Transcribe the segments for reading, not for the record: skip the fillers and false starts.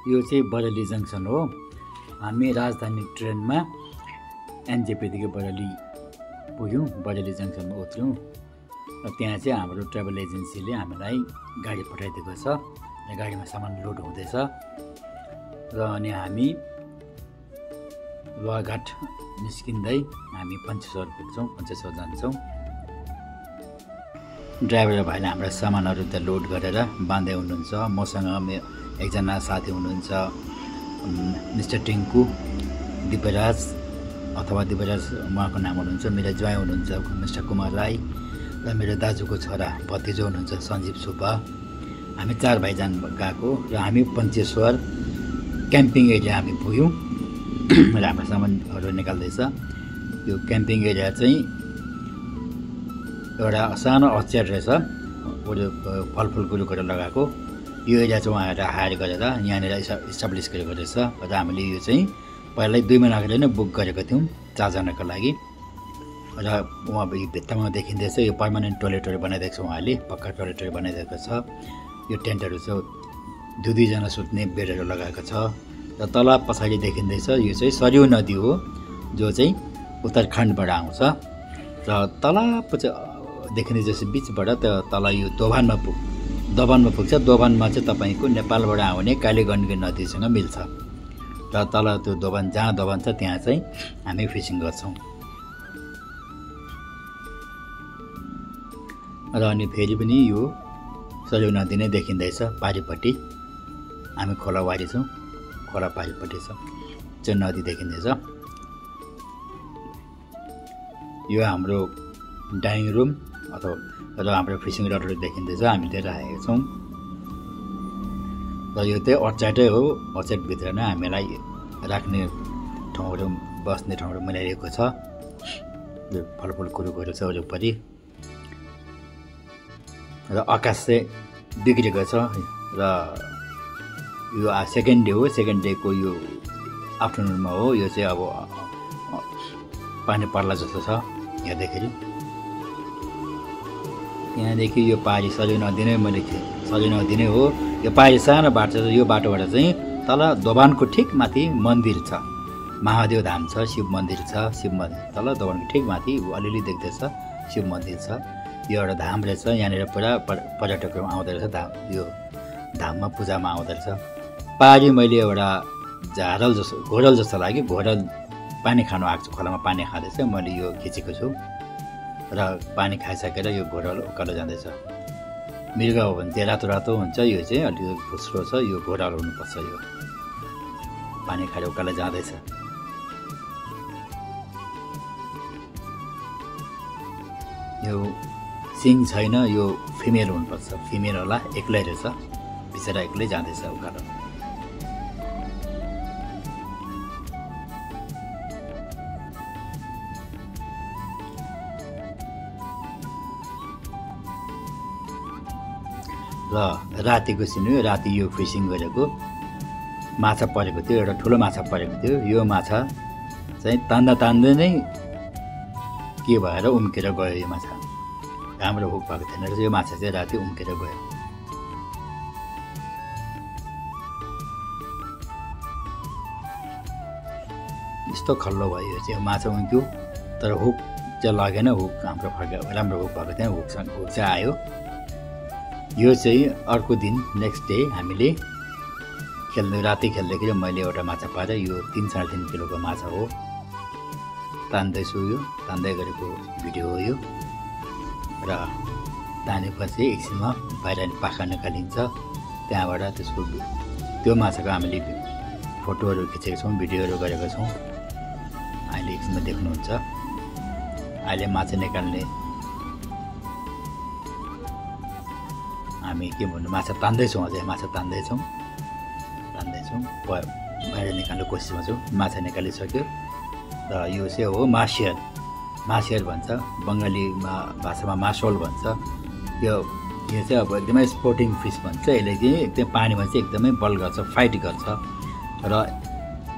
यो चाहिँ बरेली जङ्सन हो। हामी राजधानी ट्रेनमा एनजेपीदेखि बरेली पुग्यौँ, बरेली जङ्सनमा उत्रौँ र त्यहाँ चाहिँ हाम्रो ट्राभल एजेन्सीले हामीलाई गाडी पठाइदिएको छ। गाडीमा सामान लोड हुँदैछ र अनि हामी लुवाघाट निस्किँदै हामी पञ्चेश्वर पुग्छौँ, पञ्चेश्वर जान्छौँ। ड्राइभर भाइले हाम्रा सामानहरू त्यहाँ लोड गरेर बाँध्दै हुनुहुन्छ। मसँग एकजना साथी हुनुहुन्छ मिस्टर टिङ्कु दिव्यराज अथवा दिव्यराज उहाँको नाम हुनुहुन्छ। मेरो ज्वाइँ हुनुहुन्छ मिस्टर कुमार राई र मेरो दाजुको छोरा भतिजो हुनुहुन्छ सञ्जीव सुब्बा। हामी 4 भाइजान गएको र हामी पञ्चेश्वर क्याम्पिङ एरिया हामी पुग्यौँ र हाम्रो सामानहरू निकाल्दैछ। यो क्याम्पिङ एरिया चाहिँ एउटा सानो अचेर रहेछ, फलफुलको रुखहरू लगाएको। यो एरिया चाहिँ उहाँहरू हायर गरेर यहाँनिर इस्टाब्लिस गरेको रहेछ र हामीले यो चाहिँ पहिल्यै 2 महिना अगाडि नै बुक गरेको थियौँ 4 जनाको लागि। र उहाँ भित्तामा देखिँदैछ यो पर्मानेन्ट टोइलेटहरू बनाइदिएको छ, उहाँले पक्का टोइलेटहरू बनाइदिएको छ। यो टेन्टहरू चाहिँ 2 जना सुत्ने बेडहरू लगाएको छ र तल पछाडि देखिँदैछ यो चाहिँ सरयू नदी हो, जो चाहिँ उत्तराखण्डबाट आउँछ र तल देखिने जस्तो बिचबाट तल यो दोभानमा पुग्छ। दोभानमा चाहिँ तपाईँको नेपालबाट आउने कालीगण्डकी नदीसँग मिल्छ र तल त्यो दोभान जहाँ दोभान छ त्यहाँ चाहिँ हामी फिसिङ गर्छौँ। र अनि फेरि पनि यो सरयू नदी नै देखिँदैछ पारिपट्टि। हामी खोलावारी छौँ, खोला पारिपट्टि छ त्यो नदी देखिँदैछ। यो हाम्रो डाइनिङ रुम अथवा र हाम्रो फिसिङ रडहरू देखिँदैछ, हामी लिएर आएका छौँ। र यो चाहिँ अचाटै हो, अचाटभित्र नै हामीलाई राख्ने ठाउँहरू बस्ने ठाउँहरू मिलाइएको छ। यो फलफुल कुरोहरू छ वरिपरि र आकाश चाहिँ बिग्रेको छ र यो सेकेन्ड डे हो। सेकेन्ड डेको यो आफ्टरनुनमा हो। यो चाहिँ अब पानी पर्ला जस्तो छ हेर्दाखेरि। यहाँदेखि यो पारी सरयू नदी नै सरयू नदी नै हो। यो पारी सानो बाटो छ। यो बाटोबाट चाहिँ तल दोभानको ठिक माथि मन्दिर छ, महादेव धाम छ, शिव मन्दिर छ। शिव मन्दिर तल दोभानको ठिक माथि अलिअलि देख्दैछ शिव मन्दिर छ। यो एउटा धाम रहेछ, यहाँनिर पुरा पर्यटकहरू आउँदो रहेछ। यो धाममा पूजामा आउँदो रहेछ। पारी मैले एउटा घोरल जस्तो लाग्यो। घोरल पानी खानु आएको छु, खोलामा पानी खाँदैछ, मैले यो खिचेको छु र पानी खाइसकेर यो घोरल उकालो जाँदैछ। मृग हो भने चाहिँ रातो रातो हुन्छ, यो चाहिँ अलिकति फुस्रो छ, यो घोरल हुनुपर्छ। यो पानी खाएर उकालो जाँदैछ। यो सिङ छैन, यो फिमेल हुनुपर्छ, फिमेल होला, एक्लै रहेछ, बिचरा एक्लै जाँदैछ उकालो। र रातिको सिन हो। राति यो फिसिङ गरेको माछा परेको थियो, एउटा ठुलो माछा परेको थियो। यो माछा चाहिँ तान्दै नै के भएर उम्केर गयो। यो माछा राम्रो हुक भएको थिएन रहेछ। यो माछा चाहिँ राति उम्केर गयो। यस्तो खल्लो भयो। यो चाहिँ माछा उम्क्यो तर हुक चाहिँ लगेन। हुक हाम्रो फर्क्यो, राम्रो हुक भएको थियो, हुक चाहिँ आयो। यो चाहिँ अर्को दिन नेक्स्ट डे हामीले राति खेल्दाखेरि मैले एउटा माछा पाएर, यो 3-3.5 किलोको माछा हो। तान्दैछु, यो तान्दै गरेको भिडियो हो यो। र तानेपछि एकछिनमा बाहिर पाखा निकालिन्छ, त्यहाँबाट त्यसको त्यो माछाको हामीले फोटोहरू खिचेका छौँ, भिडियोहरू गरेका छौँ। अहिले एकछिनमा देख्नुहुन्छ। अहिले माछा निकाल्ने हामी के भन्नु, माछा तान्दैछौँ, अझै माछा तान्दैछौँ। बाहिर निकाल्ने कोसिसमा छौँ। माछा निकालिसक्यो र यो चाहिँ हो मासियर। मासियर भन्छ, बङ्गालीमा भाषामा मासोल भन्छ। यो चाहिँ अब एकदमै स्पोर्टिङ फिस भन्छ। यसले चाहिँ एकदमै पानीमा चाहिँ एकदमै बल गर्छ, फाइट गर्छ र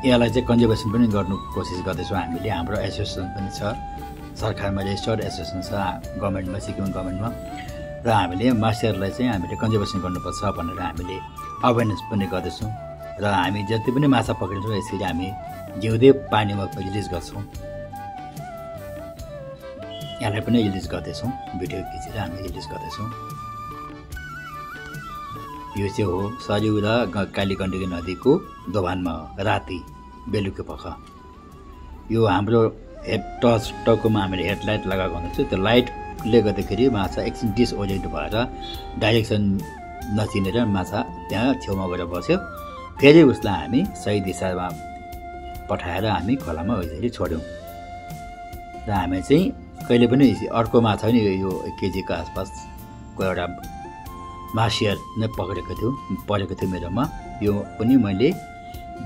यसलाई चाहिँ कन्जर्भेसन पनि गर्नु कोसिस गर्दैछौँ हामीले। हाम्रो एसोसिएसन पनि छ, सरकारमा रेजिस्टर्ड एसोसिएसन छ गभर्मेन्टमा, सिक्किम गभर्मेन्टमा। र हामीले मासियरलाई चाहिँ हामीले कन्जर्भेसन गर्नुपर्छ भनेर हामीले अवेरनेस पनि गर्दैछौँ। र हामी जति पनि माछा पक्रिन्छौँ यसरी हामी जिउँदै पानीमा रिलिज गर्छौँ। यसलाई पनि रिलिज गर्दैछौँ, भिडियो खिचेर हामी रिलिज गर्दैछौँ। यो चाहिँ हो सरयू र कालीगण्डकी नदीको दोभानमा राति बेलुकी पख। यो हाम्रो हेड टाउकोमा हामीले हेडलाइट लगाएको हुन्छ, त्यो लाइटले गर्दाखेरि माछा एकछिन डिसओरिएन्ट भएर डाइरेक्सन नचिनेर माछा त्यहाँ छेउमा गएर बस्यो। फेरि उसलाई हामी सही दिशामा पठाएर हामी खोलामा यसरी छोड्यौँ। र हामी चाहिँ कहिले पनि अर्को माछा पनि यो 1 केजीको आसपासको एउटा मासियर नै परेको थियो मेरोमा। यो पनि मैले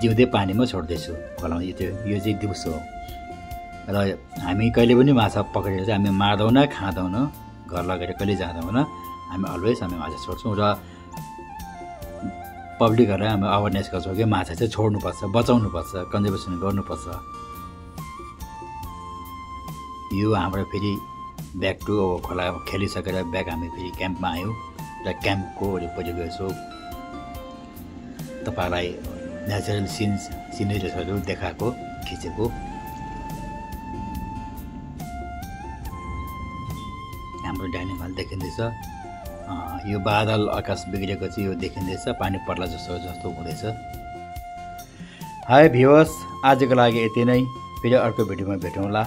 जिउँदै पानीमा छोड्दैछु खोलामा। यो चाहिँ दिउँसो हो र हामी कहिले पनि माछा पक्रेर चाहिँ हामी मार्दैनौँ, खाँदैनौँ, घर लगेर कहिले जाँदैनौँ। हामी अलवेज हामी माछा छोड्छौँ र पब्लिकहरूलाई हामी अवेरनेस गर्छौँ कि माछा चाहिँ छोड्नुपर्छ, बचाउनुपर्छ, कन्जर्भेसन गर्नुपर्छ। यो हाम्रो फेरि ब्याक टु खोला खेलिसकेर ब्याक हामी फेरि क्याम्पमा आयौँ र क्याम्पको वरिपरि गएछौँ। तपाईँलाई नेचुरल सिनेरिजहरू देखाएको खिचेको। हाम्रो डाइनिङ हल देखिँदैछ। यो बादल आकाश बिग्रेको चाहिँ यो देखिँदैछ, पानी पर्ला जस्तो हुँदैछ। हाई भ्युअर्स, आजको लागि यति नै। फेरि अर्को भिडियोमा भेटौँला।